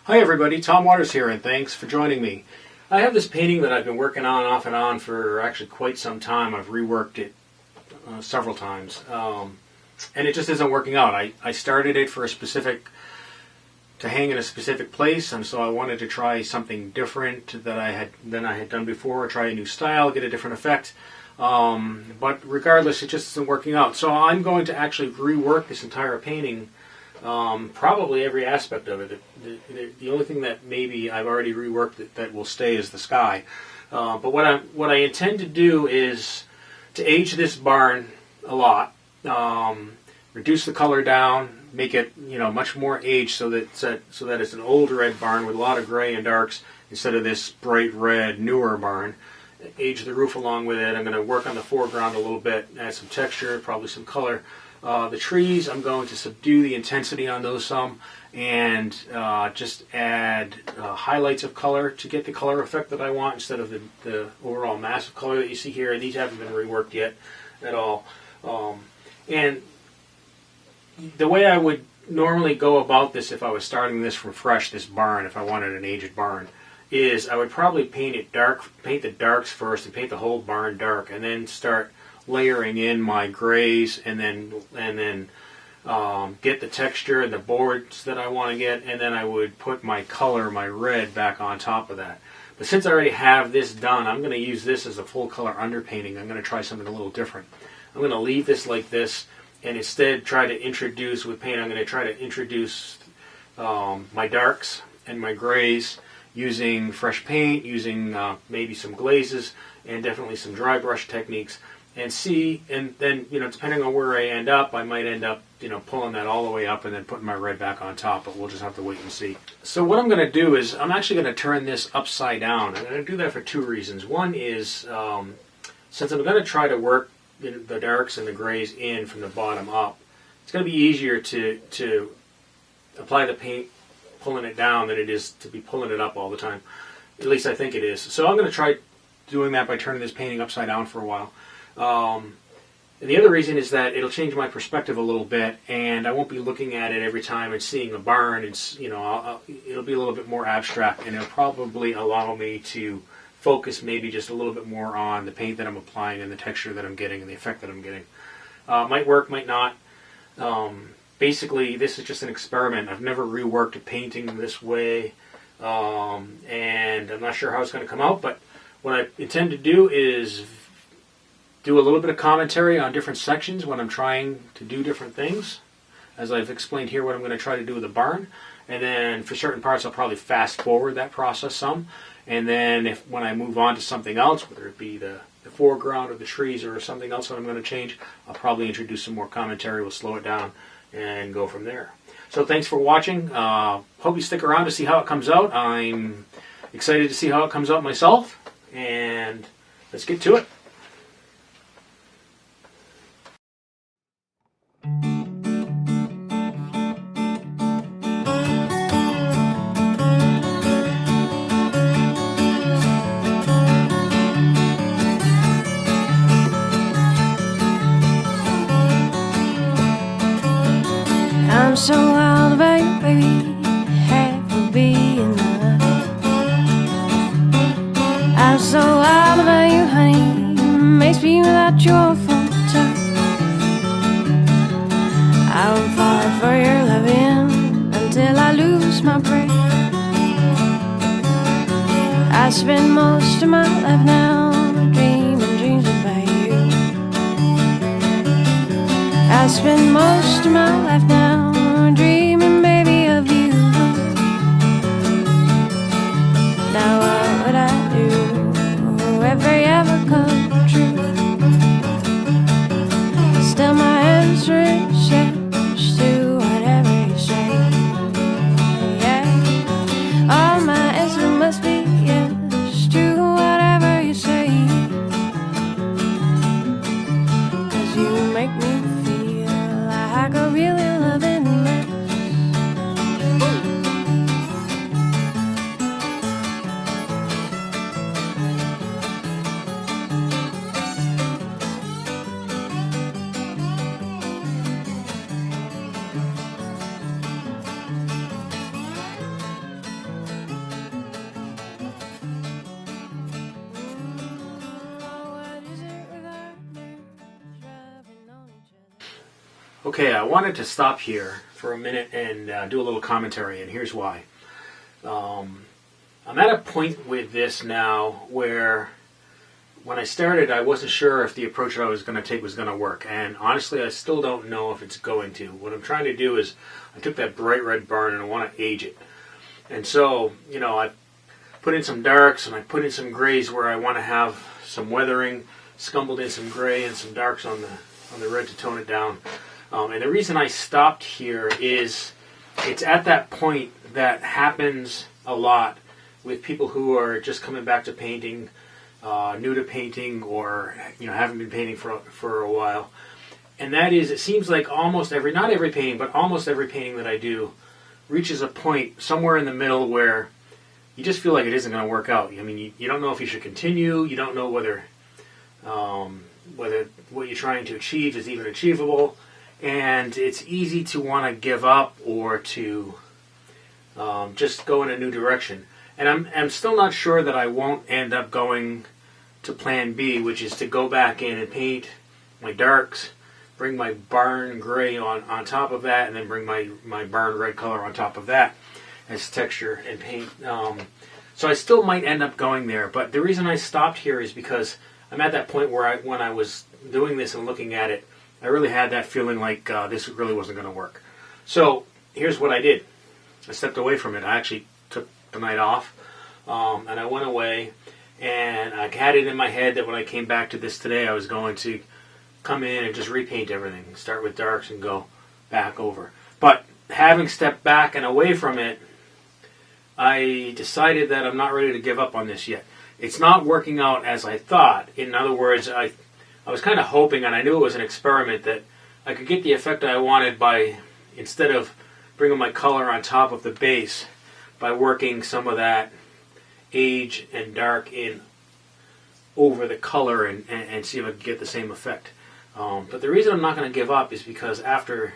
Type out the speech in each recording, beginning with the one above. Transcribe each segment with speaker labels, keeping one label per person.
Speaker 1: Hi everybody, Tom Waters here, and thanks for joining me. I have this painting that I've been working on off and on for actually quite some time. I've reworked it several times, and it just isn't working out. I started it for to hang in a specific place, and so I wanted to try something different than I had done before, try a new style, get a different effect. But regardless, it just isn't working out. So I'm going to actually rework this entire painting. Probably every aspect of it. The only thing that maybe I've already reworked that will stay is the sky. But what I intend to do is to age this barn a lot, reduce the color down, make it much more aged so that it's an old red barn with a lot of gray and darks instead of this bright red newer barn. Age the roof along with it. I'm going to work on the foreground a little bit, add some texture, probably some color. The trees, I'm going to subdue the intensity on those some and just add highlights of color to get the color effect that I want instead of the overall massive color that you see here. And these haven't been reworked yet at all. And the way I would normally go about this if I was starting this from fresh, this barn, if I wanted an aged barn, is I would probably paint the darks first and paint the whole barn dark, and then start layering in my grays, and then get the texture and the boards that I want to get, and then I would put my color, my red, back on top of that. But since I already have this done, I'm going to use this as a full color underpainting. I'm going to try something a little different. I'm going to leave this like this, and instead try to introduce with paint. I'm going to try to introduce my darks and my grays using fresh paint, using maybe some glazes, and definitely some dry brush techniques. And then depending on where I end up, I might end up pulling that all the way up and then putting my red back on top, but we'll just have to wait and see. So what I'm going to do is I'm actually going to turn this upside down. I'm going to do that for two reasons. One is since I'm going to try to work the darks and the grays in from the bottom up, it's going to be easier to apply the paint pulling it down than it is to be pulling it up all the time. At least I think it is. So I'm going to try doing that by turning this painting upside down for a while. And the other reason is that it'll change my perspective a little bit, and I won't be looking at it every time and seeing a barn. It's it'll be a little bit more abstract, and it'll probably allow me to focus maybe just a little bit more on the paint that I'm applying and the texture that I'm getting and the effect that I'm getting. Might work, might not. Basically, this is just an experiment. I've never reworked a painting this way, and I'm not sure how it's going to come out, but what I intend to do is do a little bit of commentary on different sections when I'm trying to do different things, as I've explained here what I'm going to try to do with the barn. And then for certain parts I'll probably fast forward that process some, and then when I move on to something else, whether it be the foreground or the trees or something else that I'm going to change, I'll probably introduce some more commentary. We'll slow it down and go from there. So thanks for watching. Hope you stick around to see how it comes out. I'm excited to see how it comes out myself, and let's get to it.
Speaker 2: I'm so wild about you, baby, half will be enough. I'm so wild about you, honey, makes me without your full touch. I will fall for your loving until I lose my breath. I spend most of my life now dreaming dreams about you. I spend most of my life now dreaming, baby, of you. Now what would I do if they ever come true? Still my answer is yes to whatever you say. Yeah, all my answer must be yes to whatever you say. 'Cause you make me feel like a really loving man.
Speaker 1: Okay, I wanted to stop here for a minute and do a little commentary, and here's why. I'm at a point with this now where when I started, I wasn't sure if the approach that I was going to take was going to work, and honestly, I still don't know if it's going to. What I'm trying to do is, I took that bright red barn and I want to age it. And so, I put in some darks and I put in some grays where I want to have some weathering, scumbled in some gray and some darks on the red to tone it down. And the reason I stopped here is it's at that point that happens a lot with people who are just coming back to painting, new to painting, or haven't been painting for a while. And that is, it seems like not every painting, but almost every painting that I do reaches a point somewhere in the middle where you just feel like it isn't going to work out. I mean, you don't know if you should continue. You don't know whether what you're trying to achieve is even achievable. And it's easy to want to give up or to just go in a new direction. And I'm still not sure that I won't end up going to plan B, which is to go back in and paint my darks, bring my barn gray on top of that, and then bring my barn red color on top of that as texture and paint. So I still might end up going there. But the reason I stopped here is because I'm at that point where when I was doing this and looking at it, I really had that feeling like this really wasn't going to work. So here's what I did. I stepped away from it. I actually took the night off, and I went away, and I had it in my head that when I came back to this today, I was going to come in and just repaint everything, start with darks and go back over. But having stepped back and away from it, I decided that I'm not ready to give up on this yet. It's not working out as I thought. In other words, I was kind of hoping, and I knew it was an experiment, that I could get the effect that I wanted by, instead of bringing my color on top of the base, by working some of that age and dark in over the color and see if I could get the same effect. But the reason I'm not going to give up is because after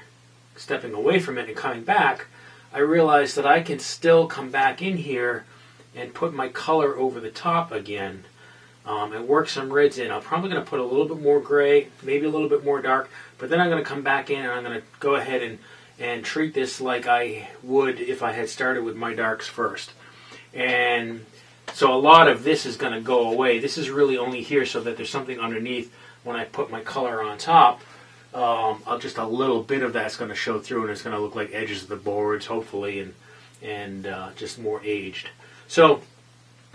Speaker 1: stepping away from it and coming back, I realized that I can still come back in here and put my color over the top again. And work some reds in. I'm probably going to put a little bit more gray, maybe a little bit more dark, but then I'm going to come back in and I'm going to go ahead and treat this like I would if I had started with my darks first. And so a lot of this is going to go away. This is really only here so that there's something underneath when I put my color on top. Just a little bit of that's going to show through, and it's going to look like edges of the boards, hopefully, and just more aged. So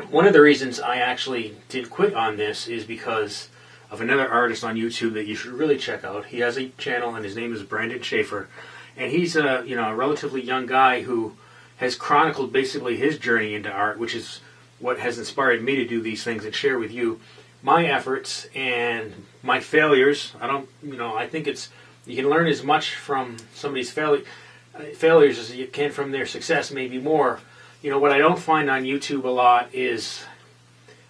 Speaker 1: one of the reasons I actually did quit on this is because of another artist on YouTube that you should really check out. He has a channel, and his name is Brandon Schaefer, and he's a relatively young guy who has chronicled basically his journey into art, which is what has inspired me to do these things and share with you my efforts and my failures. I think you can learn as much from somebody's failures as you can from their success, maybe more. What I don't find on YouTube a lot is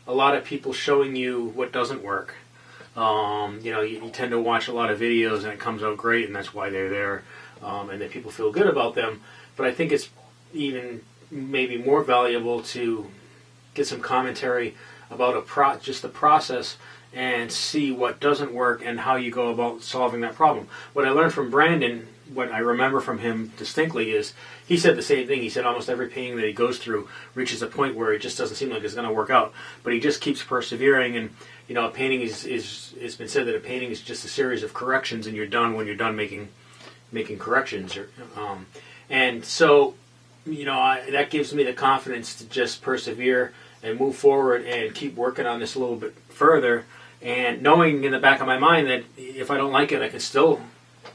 Speaker 1: a lot of people showing you what doesn't work. You tend to watch a lot of videos and it comes out great, and that's why they're there, and that people feel good about them. But I think it's even maybe more valuable to get some commentary about just the process and see what doesn't work and how you go about solving that problem. What I learned from Brandon, what I remember from him distinctly, is he said the same thing. He said almost every painting that he goes through reaches a point where it just doesn't seem like it's going to work out, but he just keeps persevering. And a painting is it's been said that a painting is just a series of corrections, and you're done when you're done making corrections. And so that gives me the confidence to just persevere and move forward and keep working on this a little bit further, and knowing in the back of my mind that if I don't like it, I can still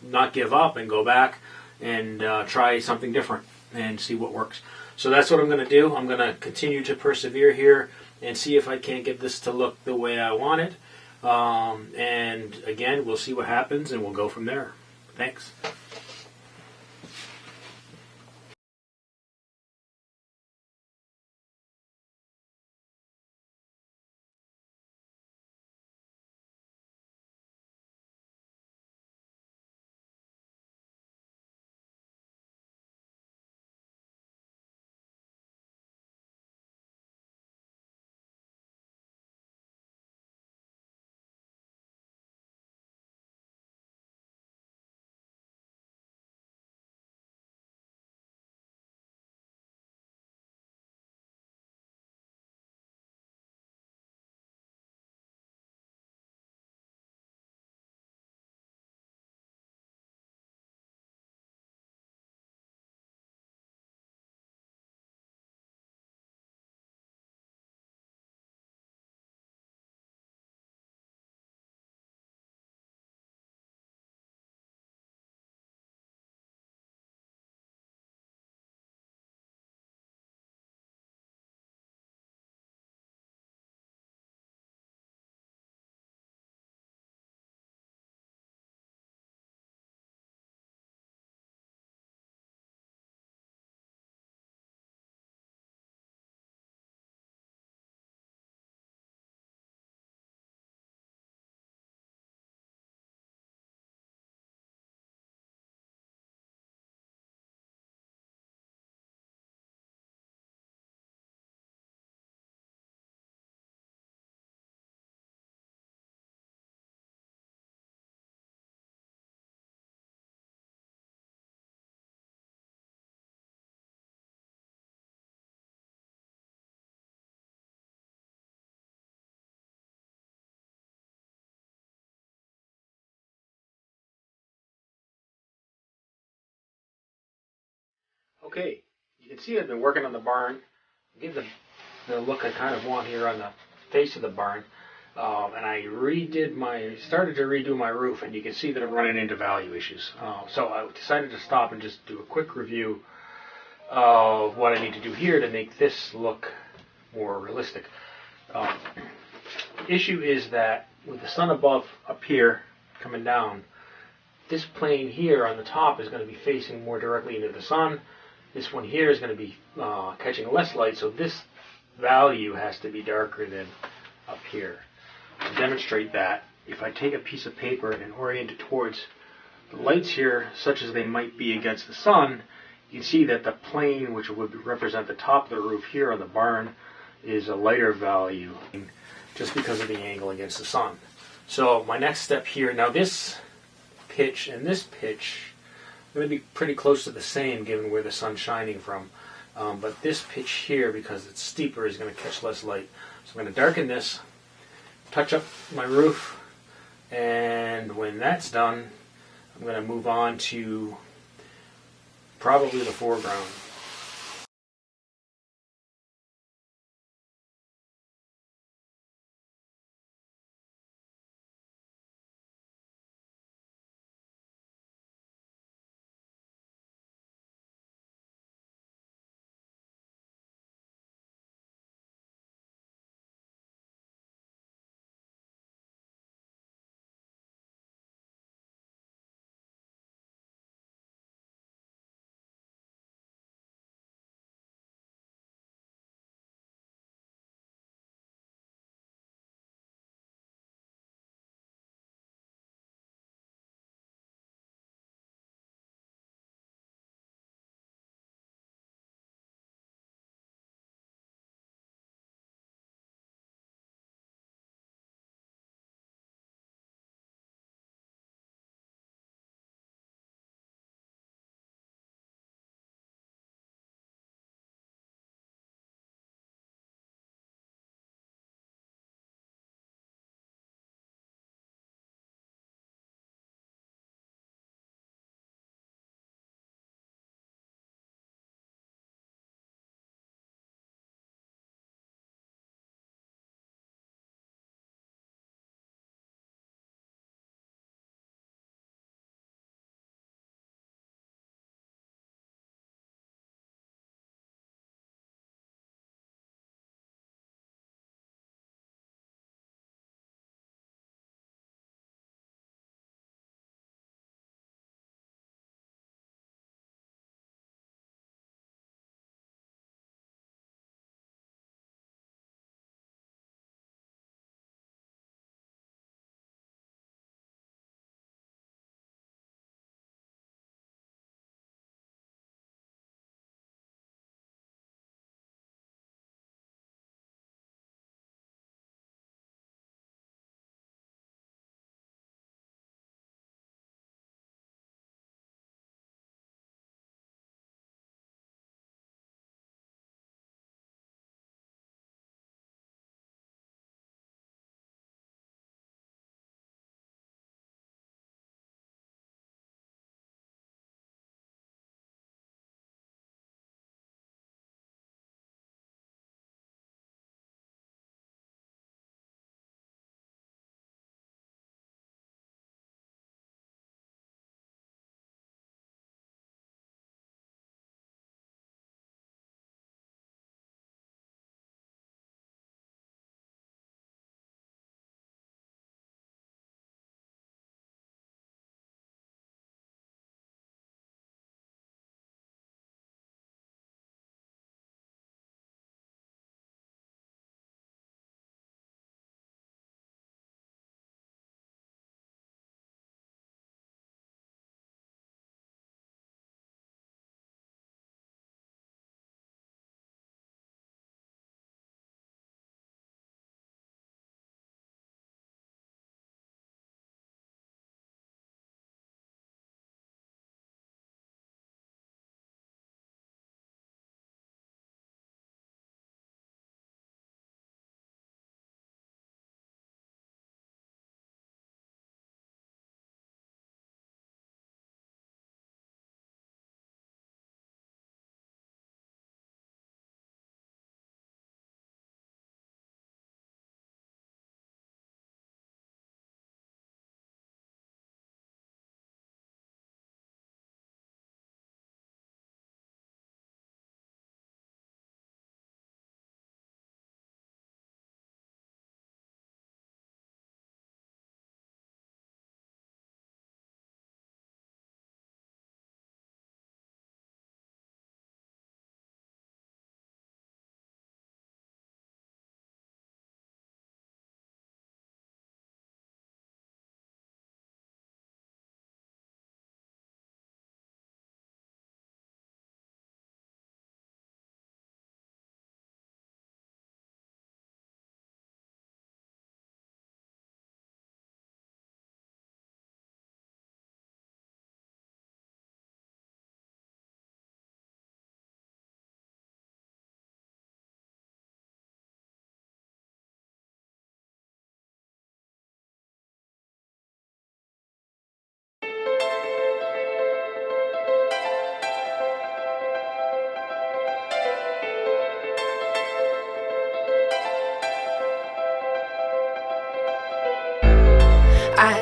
Speaker 1: not give up and go back and try something different and see what works. So that's what I'm going to do. I'm going to continue to persevere here and see if I can't get this to look the way I want it. And again, we'll see what happens, and we'll go from there. Thanks. Okay, you can see I've been working on the barn. Give the look I kind of want here on the face of the barn. And I started to redo my roof, and you can see that I'm running into value issues. So I decided to stop and just do a quick review of what I need to do here to make this look more realistic. The issue is that with the sun above up here coming down, this plane here on the top is going to be facing more directly into the sun. This one here is going to be catching less light, so this value has to be darker than up here. To demonstrate that, if I take a piece of paper and orient it towards the lights here, such as they might be against the sun, you can see that the plane, which would represent the top of the roof here on the barn, is a lighter value just because of the angle against the sun. So my next step here, now this pitch and this pitch are going to be pretty close to the same given where the sun's shining from. But this pitch here, because it's steeper, is going to catch less light. So I'm going to darken this, touch up my roof, and when that's done, I'm going to move on to probably the foreground.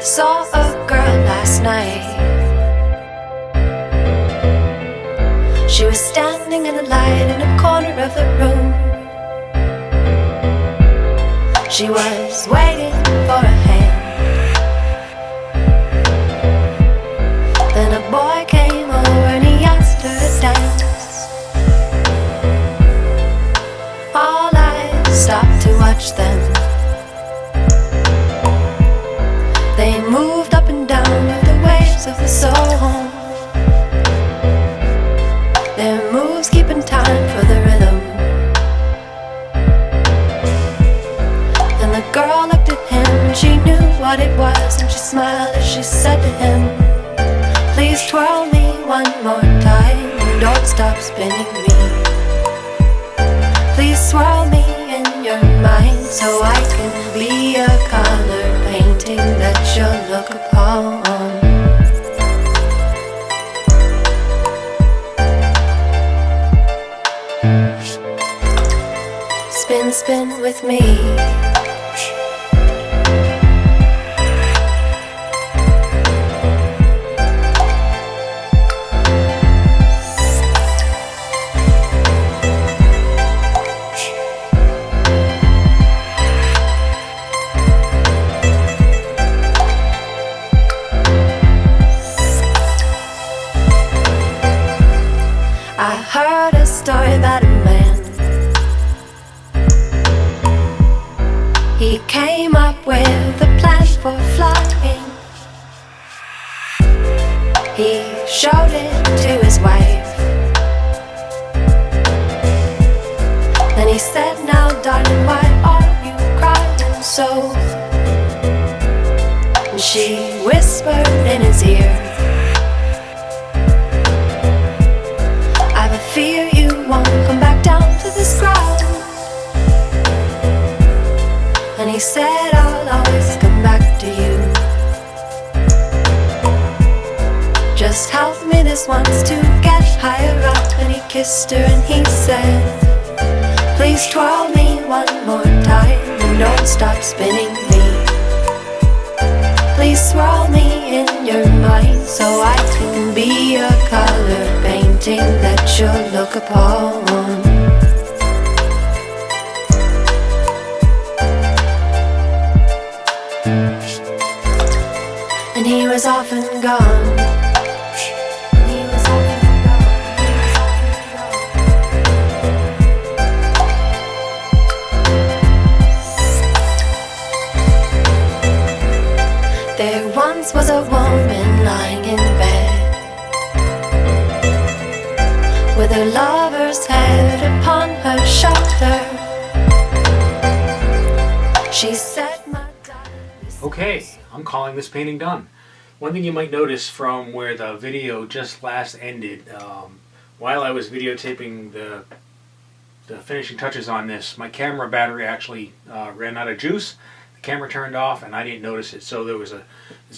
Speaker 2: Saw a girl last night. She was standing in the light in a corner of the room. She was waiting for a hand. Then a boy came over and he asked her to dance. All eyes stopped to watch them. They moved up and down with the waves of the soul. Their moves keeping time for the rhythm. And the girl looked at him and she knew what it was, and she smiled as she said to him, please twirl me one more time and don't stop spinning me. Please swirl me in your mind so I can be a color painting that you'll look upon. Spin, spin with me. I heard a story about a man. He came up with a plan for flying. He showed it to his wife. Then he said, now darling, why are you crying so? And she whispered in his ear, I have a fear you won't come back down to this ground. And he said, I'll always come back to you. Just help me this once to get higher up. And he kissed her and he said, please twirl me one more time and don't stop spinning me. Please swirl me in your mind so I can be a color painting that you'll look upon. And he was off and gone. He was off and gone. There once was a woman lying in bed with her lover's head upon her shoulder. She said, my darling.
Speaker 1: Okay, I'm calling this painting done. One thing you might notice from where the video just last ended, while I was videotaping the finishing touches on this, my camera battery actually ran out of juice. The camera turned off and I didn't notice it. So there's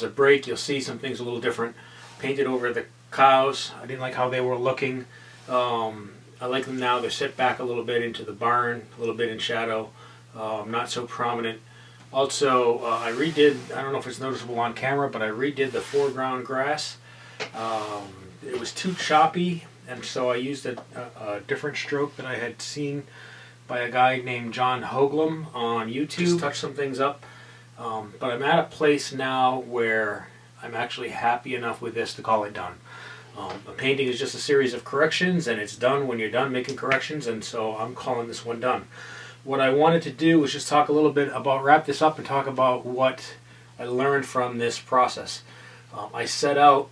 Speaker 1: a break. You'll see some things a little different. Painted over the cows. I didn't like how they were looking. I like them now. They're set back a little bit into the barn, a little bit in shadow, not so prominent. Also, I redid, I don't know if it's noticeable on camera, but I redid the foreground grass. It was too choppy, and so I used a different stroke that I had seen by a guy named John Hoagland on YouTube. Just touched some things up, but I'm at a place now where I'm actually happy enough with this to call it done. A painting is just a series of corrections, and it's done when you're done making corrections, and so I'm calling this one done. What I wanted to do was just talk a little bit about, wrap this up and talk about what I learned from this process. I set out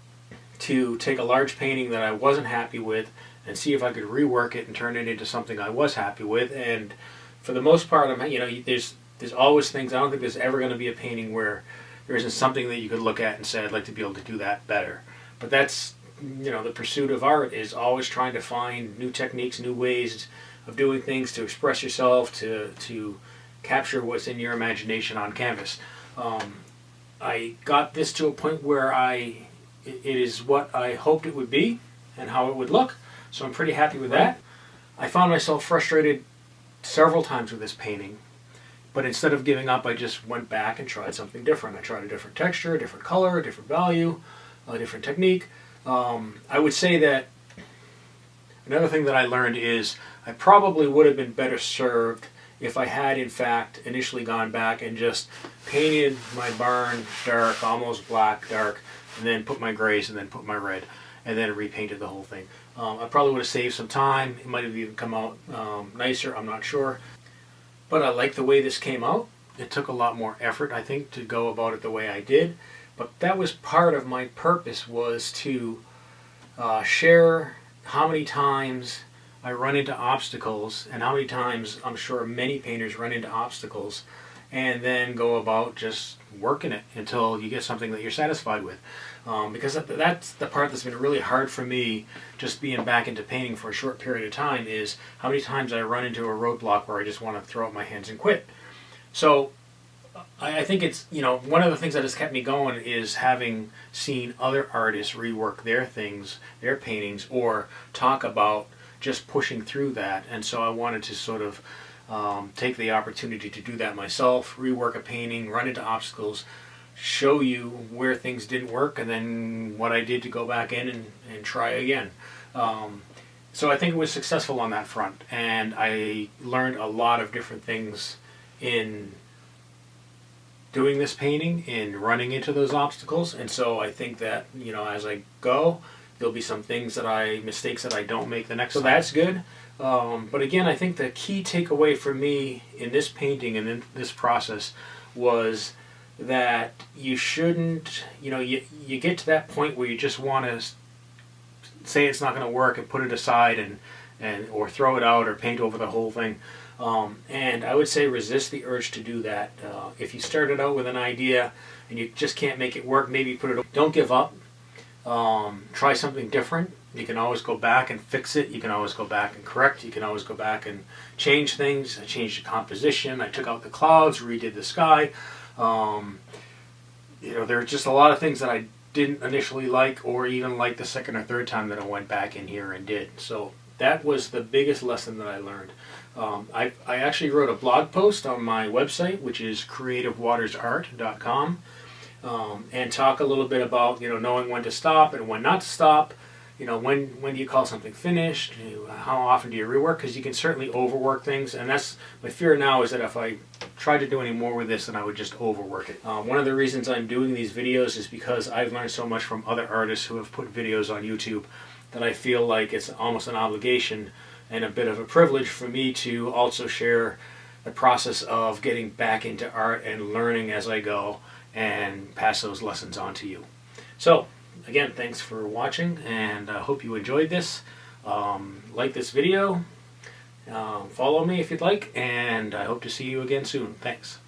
Speaker 1: to take a large painting that I wasn't happy with and see if I could rework it and turn it into something I was happy with. And for the most part, there's always things. I don't think there's ever going to be a painting where there isn't something that you could look at and say, I'd like to be able to do that better. But that's, the pursuit of art is always trying to find new techniques, new ways of doing things to express yourself, to capture what's in your imagination on canvas. I got this to a point where it is what I hoped it would be and how it would look, so I'm pretty happy with that. I found myself frustrated several times with this painting But instead of giving up, I just went back and tried something different. I tried a different texture, a different color, a different value, a different technique. I would say that another thing that I learned is I probably would have been better served if I had in fact initially gone back and just painted my barn dark, almost black dark, and then put my grays and then put my red, and then repainted the whole thing. I probably would have saved some time. It might have even come out nicer, I'm not sure. But I like the way this came out. It took a lot more effort, I think, to go about it the way I did. But that was part of my purpose, was to share how many times I run into obstacles, and how many times I'm sure many painters run into obstacles, and then go about just working it until you get something that you're satisfied with. Because that's the part that's been really hard for me, just being back into painting for a short period of time, is how many times I run into a roadblock where I just want to throw up my hands and quit. So I think it's, one of the things that has kept me going is having seen other artists rework their things, their paintings, or talk about just pushing through that. And so I wanted to sort of take the opportunity to do that myself, rework a painting, run into obstacles, show you where things didn't work, and then what I did to go back in and try again. So I think it was successful on that front, and I learned a lot of different things in doing this painting, in running into those obstacles. And so I think that, as I go, there'll be some mistakes that I don't make the next time. So that's good. But again, I think the key takeaway for me in this painting and in this process was that you shouldn't, you get to that point where you just want to say it's not going to work and put it aside and or throw it out or paint over the whole thing. And I would say resist the urge to do that. If you started out with an idea and you just can't make it work, maybe put it. Don't give up. Try something different. You can always go back and fix it. You can always go back and correct. You can always go back and change things. I changed the composition. I took out the clouds, redid the sky. There are just a lot of things that I didn't initially like, or even like the second or third time that I went back in here and did. So that was the biggest lesson that I learned. I actually wrote a blog post on my website, which is CreativeWatersArt.com, and talk a little bit about knowing when to stop and when not to stop. When do you call something finished? How often do you rework? Because you can certainly overwork things, and that's my fear now, is that if I try to do any more with this, then I would just overwork it. One of the reasons I'm doing these videos is because I've learned so much from other artists who have put videos on YouTube that I feel like it's almost an obligation and a bit of a privilege for me to also share the process of getting back into art and learning as I go and pass those lessons on to you. So again, thanks for watching, and I hope you enjoyed this. Like this video, follow me if you'd like, and I hope to see you again soon. Thanks.